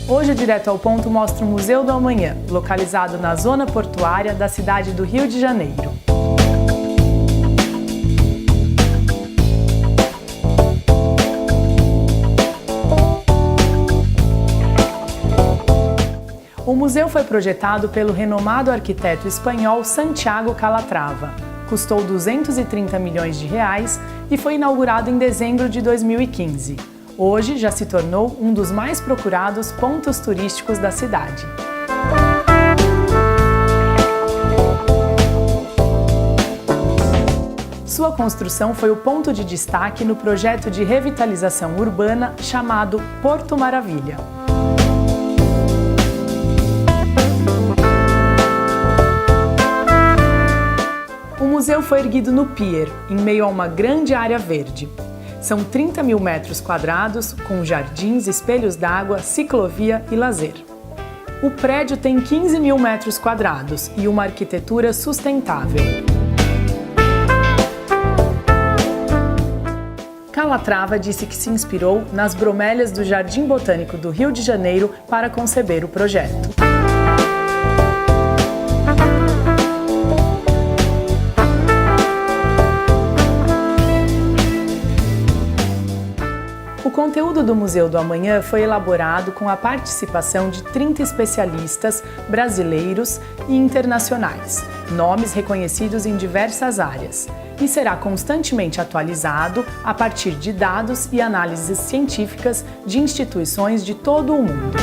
Hoje o Direto ao Ponto mostra o Museu do Amanhã, localizado na zona portuária da cidade do Rio de Janeiro. O museu foi projetado pelo renomado arquiteto espanhol Santiago Calatrava. Custou 230 milhões de reais e foi inaugurado em dezembro de 2015. Hoje já se tornou um dos mais procurados pontos turísticos da cidade. Sua construção foi o ponto de destaque no projeto de revitalização urbana chamado Porto Maravilha. O museu foi erguido no Pier, em meio a uma grande área verde. São 30 mil metros quadrados, com jardins, espelhos d'água, ciclovia e lazer. O prédio tem 15 mil metros quadrados e uma arquitetura sustentável. Calatrava disse que se inspirou nas bromélias do Jardim Botânico do Rio de Janeiro para conceber o projeto. O conteúdo do Museu do Amanhã foi elaborado com a participação de 30 especialistas brasileiros e internacionais, nomes reconhecidos em diversas áreas, e será constantemente atualizado a partir de dados e análises científicas de instituições de todo o mundo.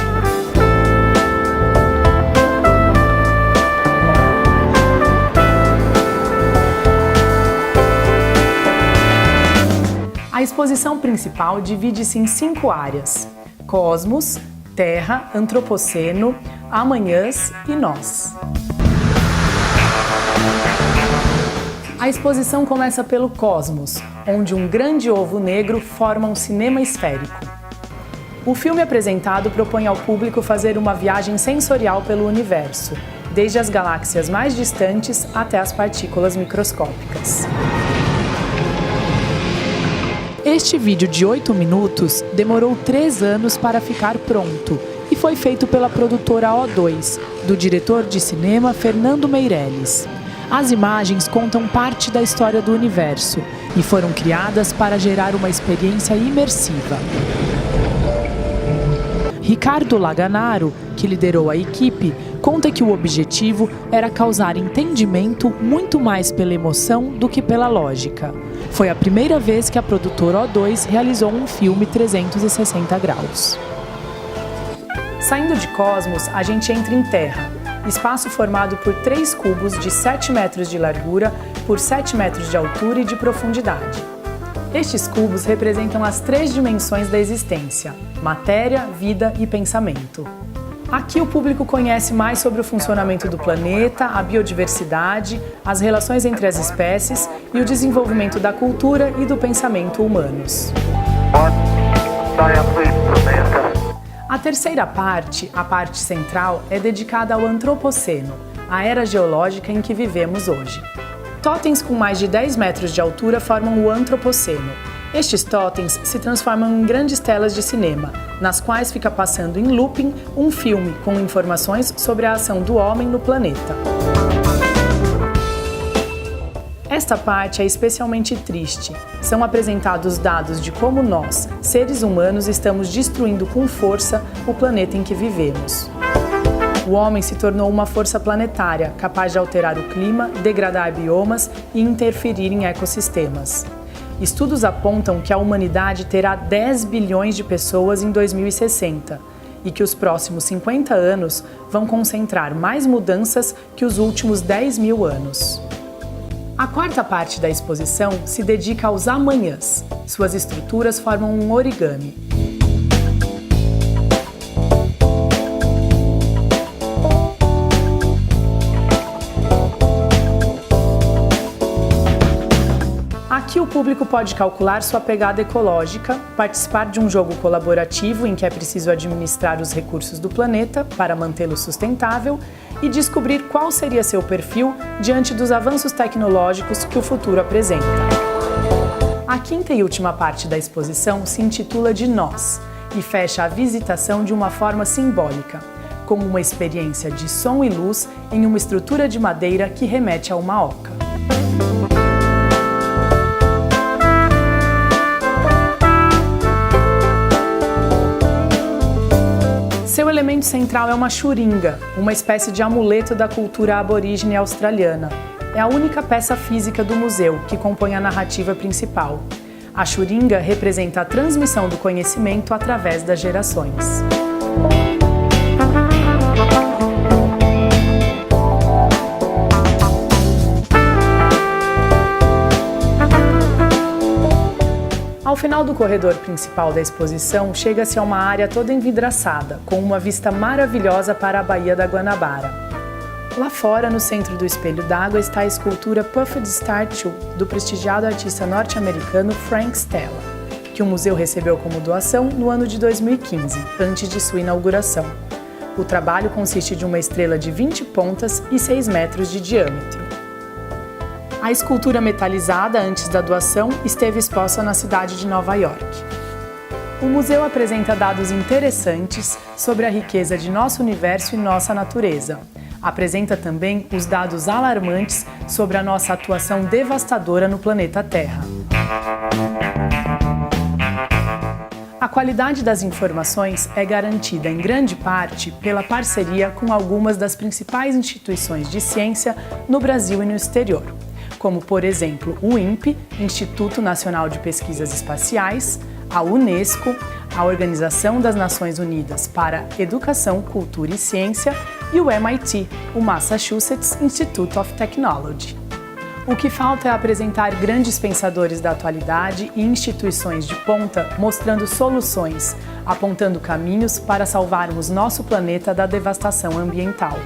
A exposição principal divide-se em 5 áreas: Cosmos, Terra, Antropoceno, Amanhãs e Nós. A exposição começa pelo Cosmos, onde um grande ovo negro forma um cinema esférico. O filme apresentado propõe ao público fazer uma viagem sensorial pelo universo, desde as galáxias mais distantes até as partículas microscópicas. Este vídeo de 8 minutos demorou 3 anos para ficar pronto e foi feito pela produtora O2, do diretor de cinema Fernando Meirelles. As imagens contam parte da história do universo e foram criadas para gerar uma experiência imersiva. Ricardo Laganaro, que liderou a equipe, conta que o objetivo era causar entendimento muito mais pela emoção do que pela lógica. Foi a primeira vez que a produtora O2 realizou um filme 360 graus. Saindo de Cosmos, a gente entra em Terra, espaço formado por 3 cubos de 7 metros de largura por 7 metros de altura e de profundidade. Estes cubos representam as 3 dimensões da existência: matéria, vida e pensamento. Aqui o público conhece mais sobre o funcionamento do planeta, a biodiversidade, as relações entre as espécies e o desenvolvimento da cultura e do pensamento humanos. A terceira parte, a parte central, é dedicada ao Antropoceno, a era geológica em que vivemos hoje. Totens com mais de 10 metros de altura formam o Antropoceno. Estes totens se transformam em grandes telas de cinema, nas quais fica passando em looping um filme com informações sobre a ação do homem no planeta. Esta parte é especialmente triste. São apresentados dados de como nós, seres humanos, estamos destruindo com força o planeta em que vivemos. O homem se tornou uma força planetária, capaz de alterar o clima, degradar biomas e interferir em ecossistemas. Estudos apontam que a humanidade terá 10 bilhões de pessoas em 2060 e que os próximos 50 anos vão concentrar mais mudanças que os últimos 10 mil anos. A quarta parte da exposição se dedica aos amanhãs. Suas estruturas formam um origami. Aqui o público pode calcular sua pegada ecológica, participar de um jogo colaborativo em que é preciso administrar os recursos do planeta para mantê-lo sustentável e descobrir qual seria seu perfil diante dos avanços tecnológicos que o futuro apresenta. A quinta e última parte da exposição se intitula de Nós e fecha a visitação de uma forma simbólica, como uma experiência de som e luz em uma estrutura de madeira que remete a uma oca. Seu elemento central é uma xuringa, uma espécie de amuleto da cultura aborígene australiana. É a única peça física do museu que compõe a narrativa principal. A xuringa representa a transmissão do conhecimento através das gerações. Ao final do corredor principal da exposição, chega-se a uma área toda envidraçada, com uma vista maravilhosa para a Baía da Guanabara. Lá fora, no centro do espelho d'água, está a escultura Puffed Statue do prestigiado artista norte-americano Frank Stella, que o museu recebeu como doação no ano de 2015, antes de sua inauguração. O trabalho consiste de uma estrela de 20 pontas e 6 metros de diâmetro. A escultura metalizada, antes da doação, esteve exposta na cidade de Nova York. O museu apresenta dados interessantes sobre a riqueza de nosso universo e nossa natureza. Apresenta também os dados alarmantes sobre a nossa atuação devastadora no planeta Terra. A qualidade das informações é garantida em grande parte pela parceria com algumas das principais instituições de ciência no Brasil e no exterior, como, por exemplo, o INPE, Instituto Nacional de Pesquisas Espaciais, a Unesco, a Organização das Nações Unidas para Educação, Cultura e Ciência e o MIT, o Massachusetts Institute of Technology. O que falta é apresentar grandes pensadores da atualidade e instituições de ponta mostrando soluções, apontando caminhos para salvarmos nosso planeta da devastação ambiental.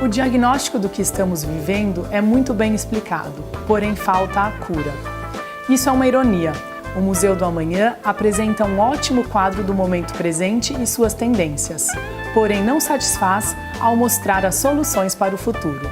O diagnóstico do que estamos vivendo é muito bem explicado, porém falta a cura. Isso é uma ironia. O Museu do Amanhã apresenta um ótimo quadro do momento presente e suas tendências, porém não satisfaz ao mostrar as soluções para o futuro.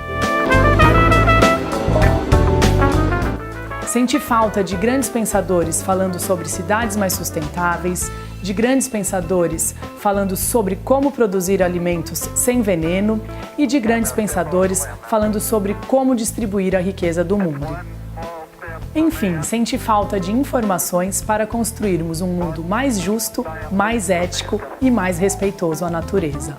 Senti falta de grandes pensadores falando sobre cidades mais sustentáveis, de grandes pensadores falando sobre como produzir alimentos sem veneno e de grandes pensadores falando sobre como distribuir a riqueza do mundo. Enfim, senti falta de informações para construirmos um mundo mais justo, mais ético e mais respeitoso à natureza.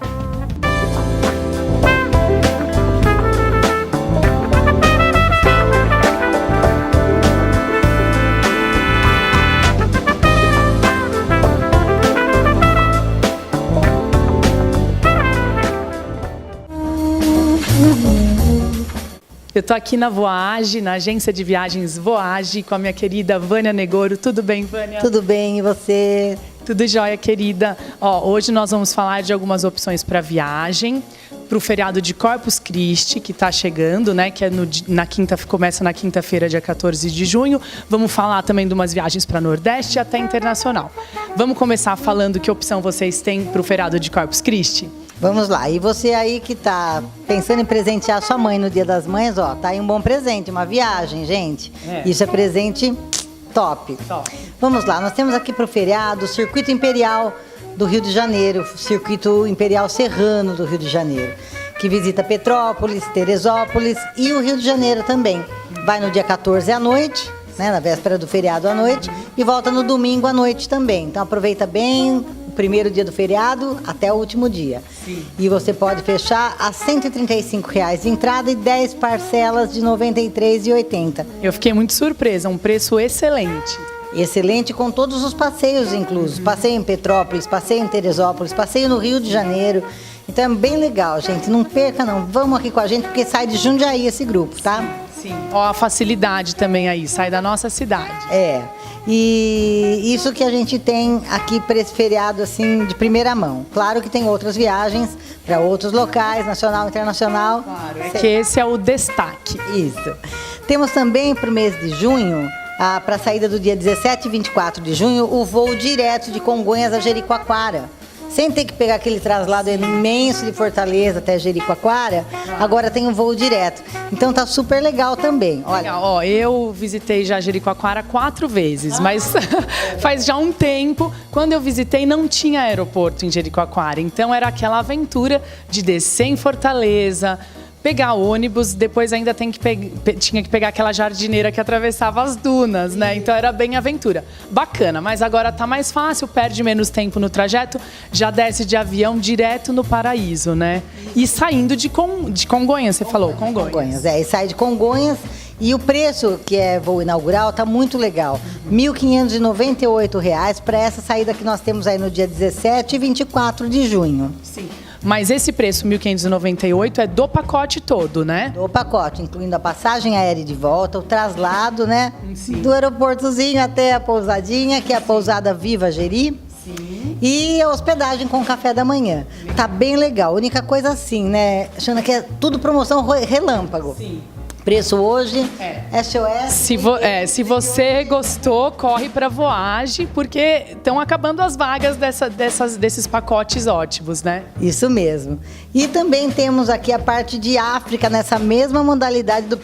Eu estou aqui na Voage, na agência de viagens Voage, com a minha querida Vânia Negoro. Tudo bem, Vânia? Tudo bem, e você? Tudo jóia, querida. Hoje nós vamos falar de algumas opções para viagem, para o feriado de Corpus Christi, que está chegando, né? Que é começa na quinta-feira, dia 14 de junho. Vamos falar também de umas viagens para Nordeste e até internacional. Vamos começar falando que opção vocês têm para o feriado de Corpus Christi? Vamos lá, e você aí que tá pensando em presentear sua mãe no Dia das Mães, ó, tá aí um bom presente, uma viagem, gente. Isso é presente top. Vamos lá, nós temos aqui pro feriado o Circuito Imperial do Rio de Janeiro, o Circuito Imperial Serrano do Rio de Janeiro, que visita Petrópolis, Teresópolis e o Rio de Janeiro também. Vai no dia 14 à noite, né, na véspera do feriado à noite, e volta no domingo à noite também. Então aproveita bem primeiro dia do feriado até o último dia. Sim. E você pode fechar a R$ 135 de entrada e 10 parcelas de R$ 93,80. Eu fiquei muito surpresa, um preço excelente. Excelente, com todos os passeios inclusos. Passeio em Petrópolis, passeio em Teresópolis, passeio no Rio de Janeiro. Então é bem legal, gente. Não perca não, vamos aqui com a gente, porque sai de Jundiaí esse grupo, tá? Sim. Ó, a facilidade também aí, sai da nossa cidade. É. E isso que a gente tem aqui para esse feriado assim de primeira mão. Claro que tem outras viagens para outros locais, nacional e internacional. Claro, é que esse é o destaque. Isso. Temos também para o mês de junho, para a saída do dia 17 e 24 de junho, o voo direto de Congonhas a Jericoacoara. Sem ter que pegar aquele traslado imenso de Fortaleza até Jericoacoara, agora tem um voo direto. Então tá super legal também. Olha, ó, eu visitei já Jericoacoara 4 vezes, mas faz já um tempo. Quando eu visitei não tinha aeroporto em Jericoacoara, então era aquela aventura de descer em Fortaleza, pegar ônibus, depois ainda tinha que pegar aquela jardineira que atravessava as dunas, né? Então era bem aventura. Bacana, mas agora tá mais fácil, perde menos tempo no trajeto, já desce de avião direto no Paraíso, né? E saindo de Congonhas, você falou? Congonhas, e sai de Congonhas. E o preço, que é voo inaugural, tá muito legal. R$ 1.598 para essa saída que nós temos aí no dia 17 e 24 de junho. Sim. Mas esse preço, 1.598, é do pacote todo, né? Do pacote, incluindo a passagem aérea de volta, o traslado, né? Sim. Do aeroportozinho até a pousadinha, que é a pousada Viva Jeri. Sim. E a hospedagem com café da manhã. Tá bem legal. A única coisa assim, né, Xana, que é tudo promoção relâmpago. Sim. Preço hoje, SOS. Se você gostou, corre para Voage, porque estão acabando as vagas desses pacotes ótimos, né? Isso mesmo. E também temos aqui a parte de África, nessa mesma modalidade do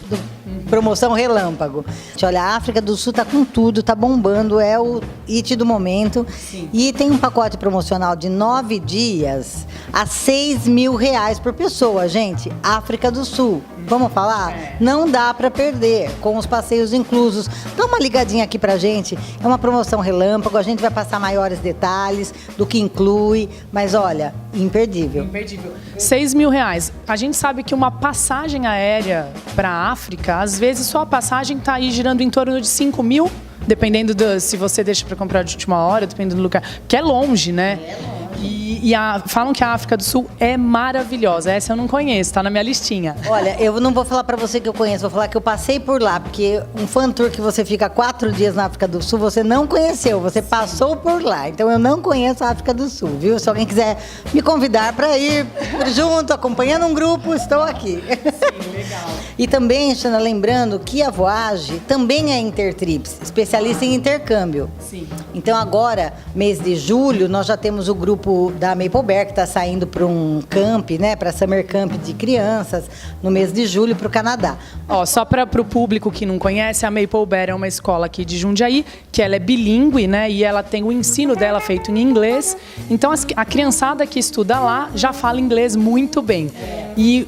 promoção relâmpago. Olha, a África do Sul tá com tudo, tá bombando, é o hit do momento. Sim. E tem um pacote promocional de 9 dias a R$ 6.000 por pessoa, gente. África do Sul. Vamos falar? Não dá para perder, com os passeios inclusos. Dá uma ligadinha aqui pra gente. É uma promoção relâmpago, a gente vai passar maiores detalhes do que inclui, mas olha, imperdível. Imperdível. R$ 6.000. A gente sabe que uma passagem aérea para a África, às vezes só a passagem tá aí girando em torno de 5.000, dependendo se você deixa para comprar de última hora, dependendo do lugar, que é longe, né? É longe. Falam que a África do Sul é maravilhosa. Essa eu não conheço, tá na minha listinha. Olha, eu não vou falar pra você que eu conheço, vou falar que eu passei por lá, porque um fan tour que você fica 4 dias na África do Sul, você não conheceu, você passou por lá. Então eu não conheço a África do Sul, viu? Se alguém quiser me convidar pra ir junto, acompanhando um grupo, estou aqui. Sim, legal. E também, Xana, lembrando que a Voage também é Intertrips, especialista em intercâmbio. Sim. Então agora, mês de julho, nós já temos o grupo da Maple Bear, que está saindo para um camp, né, para Summer Camp de crianças, no mês de julho para o Canadá. Ó, só para o público que não conhece, a Maple Bear é uma escola aqui de Jundiaí, que ela é bilíngue, né, e ela tem o ensino dela feito em inglês. Então a criançada que estuda lá já fala inglês muito bem. E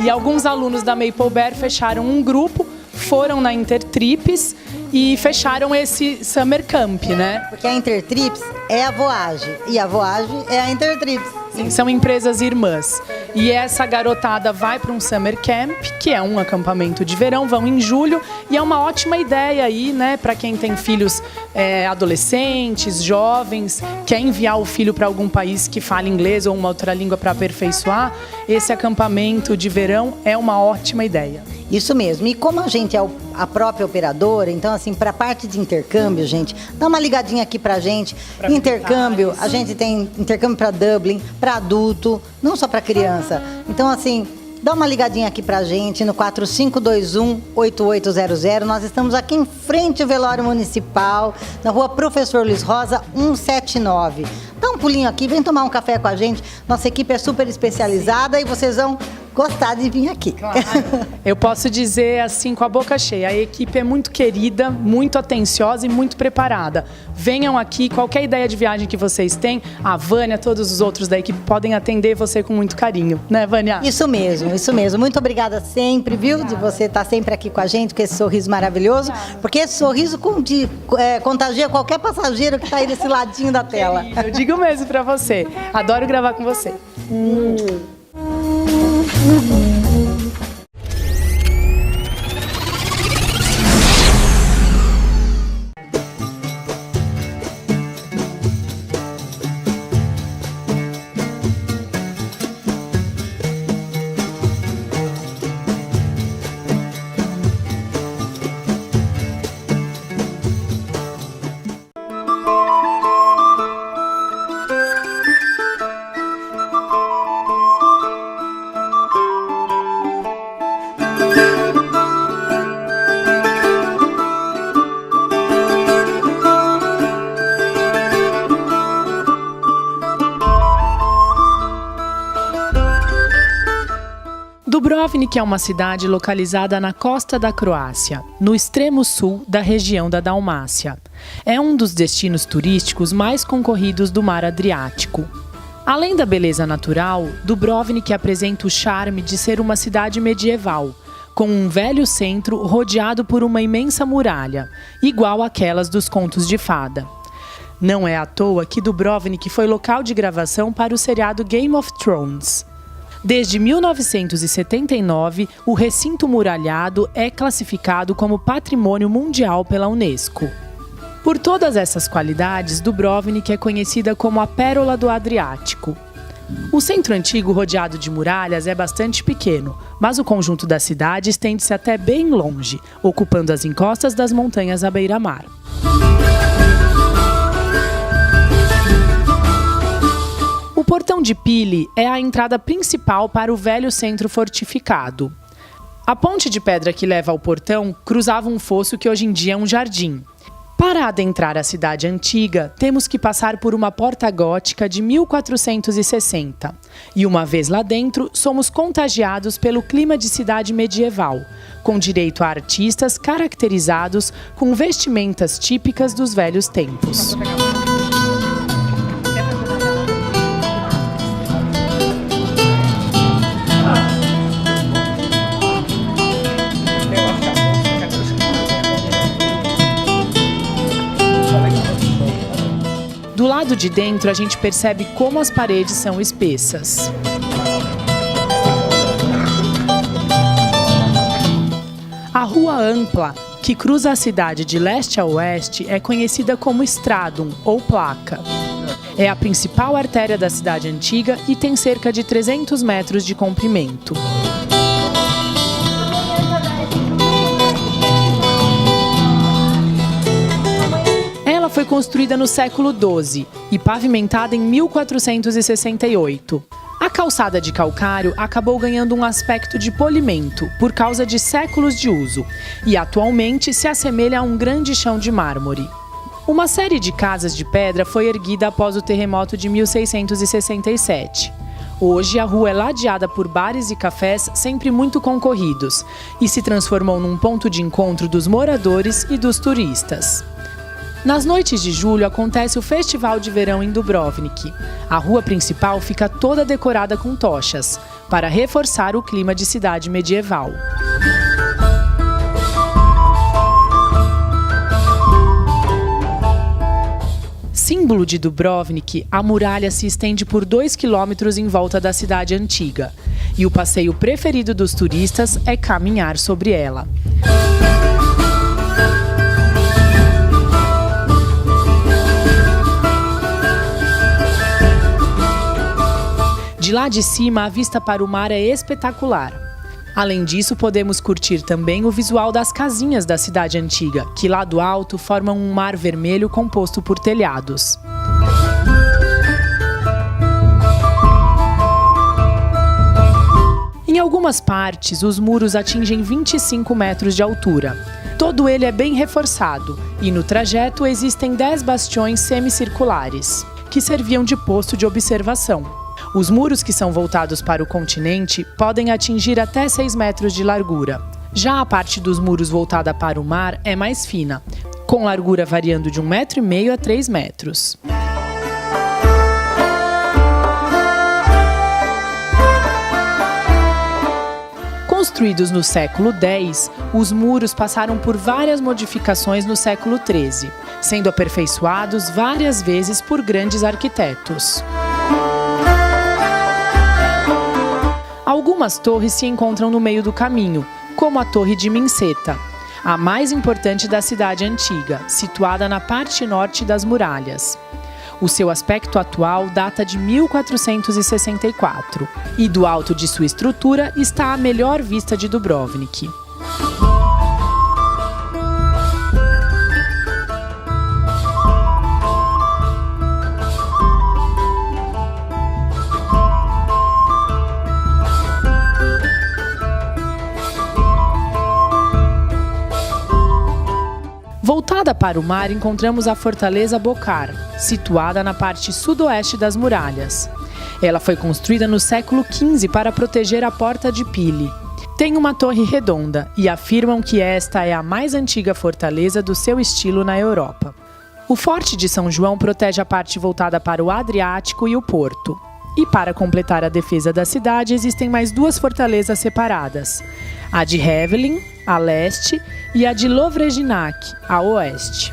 alguns alunos da Maple Bear fecharam um grupo, foram na Intertrips e fecharam esse Summer Camp, né? Porque a Intertrips é a Voage e a Voage é a Intertrips. Sim, são empresas irmãs. E essa garotada vai para um Summer Camp, que é um acampamento de verão, vão em julho, e é uma ótima ideia aí, né, para quem tem filhos adolescentes, jovens, quer enviar o filho para algum país que fale inglês ou uma outra língua para aperfeiçoar, esse acampamento de verão é uma ótima ideia. Isso mesmo. E como a gente é a própria operadora, então assim, para a parte de intercâmbio, gente, dá uma ligadinha aqui pra gente. Intercâmbio, a gente tem intercâmbio para Dublin, para adulto, não só para criança. Então assim, dá uma ligadinha aqui pra gente no 4521-8800. Nós estamos aqui em frente ao Velório Municipal, na rua Professor Luiz Rosa, 179. Dá um pulinho aqui, vem tomar um café com a gente. Nossa equipe é super especializada e vocês vão gostar de vir aqui. Claro. Eu posso dizer assim com a boca cheia, a equipe é muito querida, muito atenciosa e muito preparada. Venham aqui, qualquer ideia de viagem que vocês têm, a Vânia, todos os outros da equipe podem atender você com muito carinho, né, Vânia? Isso mesmo, isso mesmo. Muito obrigada sempre, viu, de você estar sempre aqui com a gente, com esse sorriso maravilhoso, porque esse sorriso contagia qualquer passageiro que está aí desse ladinho da tela. Eu digo mesmo pra você, adoro gravar com você. Dubrovnik é uma cidade localizada na costa da Croácia, no extremo sul da região da Dalmácia. É um dos destinos turísticos mais concorridos do Mar Adriático. Além da beleza natural, Dubrovnik apresenta o charme de ser uma cidade medieval, com um velho centro rodeado por uma imensa muralha, igual àquelas dos contos de fada. Não é à toa que Dubrovnik foi local de gravação para o seriado Game of Thrones. Desde 1979, o recinto muralhado é classificado como Patrimônio Mundial pela Unesco. Por todas essas qualidades, Dubrovnik é conhecida como a Pérola do Adriático. O centro antigo rodeado de muralhas é bastante pequeno, mas o conjunto da cidade estende-se até bem longe, ocupando as encostas das montanhas à beira-mar. O Portão de Pili é a entrada principal para o velho centro fortificado. A ponte de pedra que leva ao portão cruzava um fosso que hoje em dia é um jardim. Para adentrar a cidade antiga, temos que passar por uma porta gótica de 1460. E uma vez lá dentro, somos contagiados pelo clima de cidade medieval, com direito a artistas caracterizados com vestimentas típicas dos velhos tempos. Do lado de dentro, a gente percebe como as paredes são espessas. A Rua Ampla, que cruza a cidade de leste a oeste, é conhecida como Stradum, ou Placa. É a principal artéria da cidade antiga e tem cerca de 300 metros de comprimento. Foi construída no século XII e pavimentada em 1468. A calçada de calcário acabou ganhando um aspecto de polimento por causa de séculos de uso e atualmente se assemelha a um grande chão de mármore. Uma série de casas de pedra foi erguida após o terremoto de 1667. Hoje, a rua é ladeada por bares e cafés sempre muito concorridos e se transformou num ponto de encontro dos moradores e dos turistas. Nas noites de julho acontece o Festival de Verão em Dubrovnik. A rua principal fica toda decorada com tochas, para reforçar o clima de cidade medieval. Símbolo de Dubrovnik, a muralha se estende por 2 quilômetros em volta da cidade antiga. E o passeio preferido dos turistas é caminhar sobre ela. De lá de cima, a vista para o mar é espetacular. Além disso, podemos curtir também o visual das casinhas da cidade antiga, que lá do alto formam um mar vermelho composto por telhados. Em algumas partes, os muros atingem 25 metros de altura. Todo ele é bem reforçado e no trajeto existem 10 bastiões semicirculares, que serviam de posto de observação. Os muros que são voltados para o continente podem atingir até 6 metros de largura. Já a parte dos muros voltada para o mar é mais fina, com largura variando de 1,5 metro a 3 metros. Construídos no século X, os muros passaram por várias modificações no século XIII, sendo aperfeiçoados várias vezes por grandes arquitetos. Algumas torres se encontram no meio do caminho, como a Torre de Minceta, a mais importante da cidade antiga, situada na parte norte das muralhas. O seu aspecto atual data de 1464 e do alto de sua estrutura está a melhor vista de Dubrovnik. Voltada para o mar, encontramos a Fortaleza Bocar, situada na parte sudoeste das muralhas. Ela foi construída no século XV para proteger a Porta de Pile. Tem uma torre redonda e afirmam que esta é a mais antiga fortaleza do seu estilo na Europa. O Forte de São João protege a parte voltada para o Adriático e o Porto. E para completar a defesa da cidade, existem mais 2 fortalezas separadas. A de Hevelin, a leste, e a de Lovreginac, a oeste.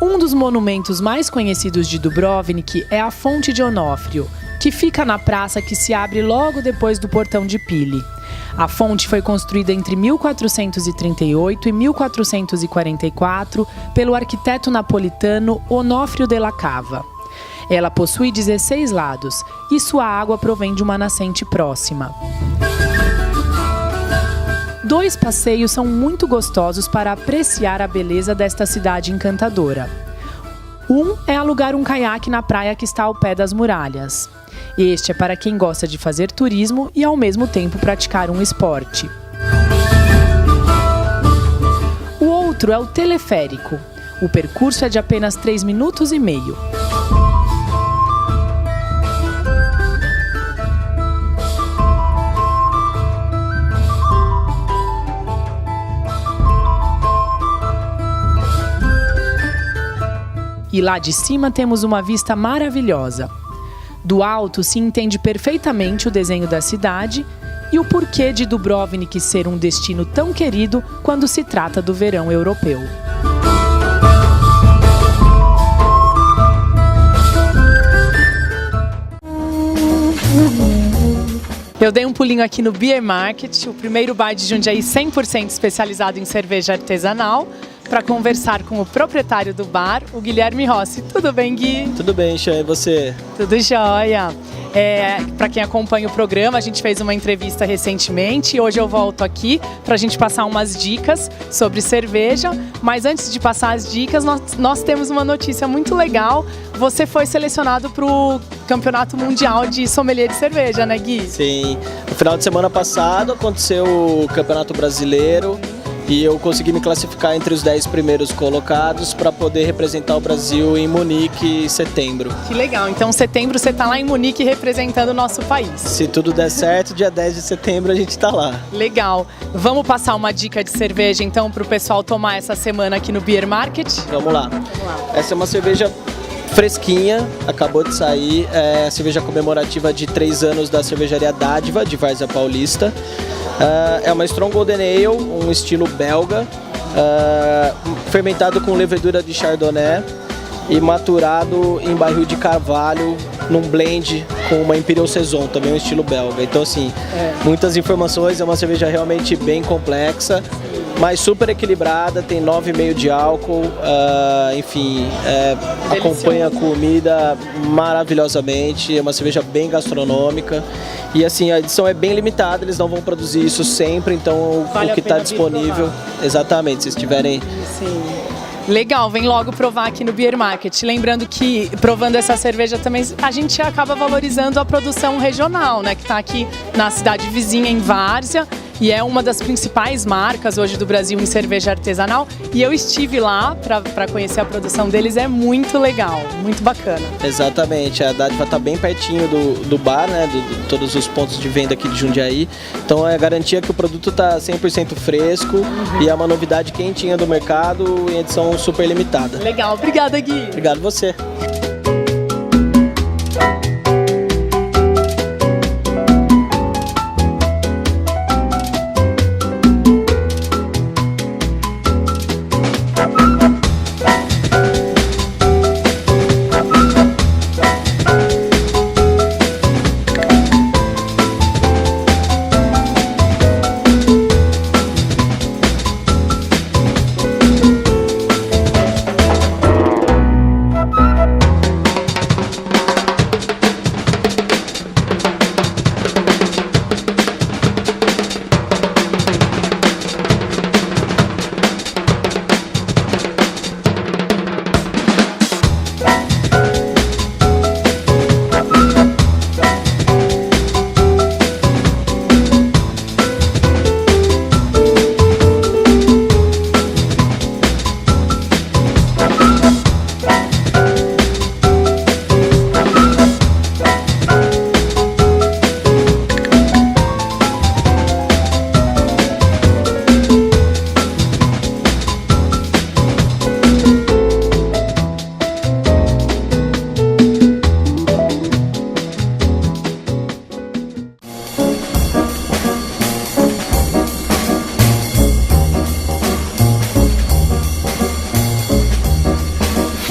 Um dos monumentos mais conhecidos de Dubrovnik é a Fonte de Onofrio, que fica na praça que se abre logo depois do Portão de Pile. A fonte foi construída entre 1438 e 1444 pelo arquiteto napolitano Onofrio della Cava. Ela possui 16 lados e sua água provém de uma nascente próxima. 2 passeios são muito gostosos para apreciar a beleza desta cidade encantadora. Um é alugar um caiaque na praia que está ao pé das muralhas. Este é para quem gosta de fazer turismo e ao mesmo tempo praticar um esporte. O outro é o teleférico. O percurso é de apenas 3 minutos e meio. E lá de cima temos uma vista maravilhosa. Do alto se entende perfeitamente o desenho da cidade e o porquê de Dubrovnik ser um destino tão querido quando se trata do verão europeu. Eu dei um pulinho aqui no Beer Market, o primeiro bar de Jundiaí 100% especializado em cerveja artesanal, para conversar com o proprietário do bar, o Guilherme Rossi. Tudo bem, Gui? Tudo bem, Xan, e você? Tudo jóia. Para quem acompanha o programa, a gente fez uma entrevista recentemente e hoje eu volto aqui para a gente passar umas dicas sobre cerveja. Mas antes de passar as dicas, nós temos uma notícia muito legal. Você foi selecionado para o Campeonato Mundial de Sommelier de Cerveja, né, Gui? Sim. No final de semana passado aconteceu o Campeonato Brasileiro. E eu consegui me classificar entre os 10 primeiros colocados para poder representar o Brasil em Munique em setembro. Que legal, então em setembro você está lá em Munique representando o nosso país. Se tudo der certo, dia 10 de setembro a gente está lá. Legal, vamos passar uma dica de cerveja então para o pessoal tomar essa semana aqui no Beer Market? Vamos lá. Essa é uma cerveja fresquinha, acabou de sair, é a cerveja comemorativa de 3 anos da cervejaria Dádiva, de Várzea Paulista. É uma Strong Golden Ale, um estilo belga, fermentado com levedura de Chardonnay e maturado em barril de carvalho, num blend com uma Imperial Saison, também um estilo belga. Então, assim, muitas informações, é uma cerveja realmente bem complexa, mas super equilibrada, tem 9,5 de álcool, enfim, acompanha a comida maravilhosamente, é uma cerveja bem gastronômica. E assim, a edição é bem limitada, eles não vão produzir isso sempre, então vale o que está disponível, exatamente, se estiverem... Sim. Legal, vem logo provar aqui no Beer Market. Lembrando que, provando essa cerveja também, a gente acaba valorizando a produção regional, né? Que está aqui na cidade vizinha, em Várzea. E é uma das principais marcas hoje do Brasil em cerveja artesanal. E eu estive lá para conhecer a produção deles, é muito legal, muito bacana. Exatamente, a Dádiva está bem pertinho do bar, né, de todos os pontos de venda aqui de Jundiaí. Então é garantia que o produto está 100% fresco e é uma novidade quentinha do mercado em edição super limitada. Legal, obrigada, Gui. Obrigado você.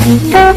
Música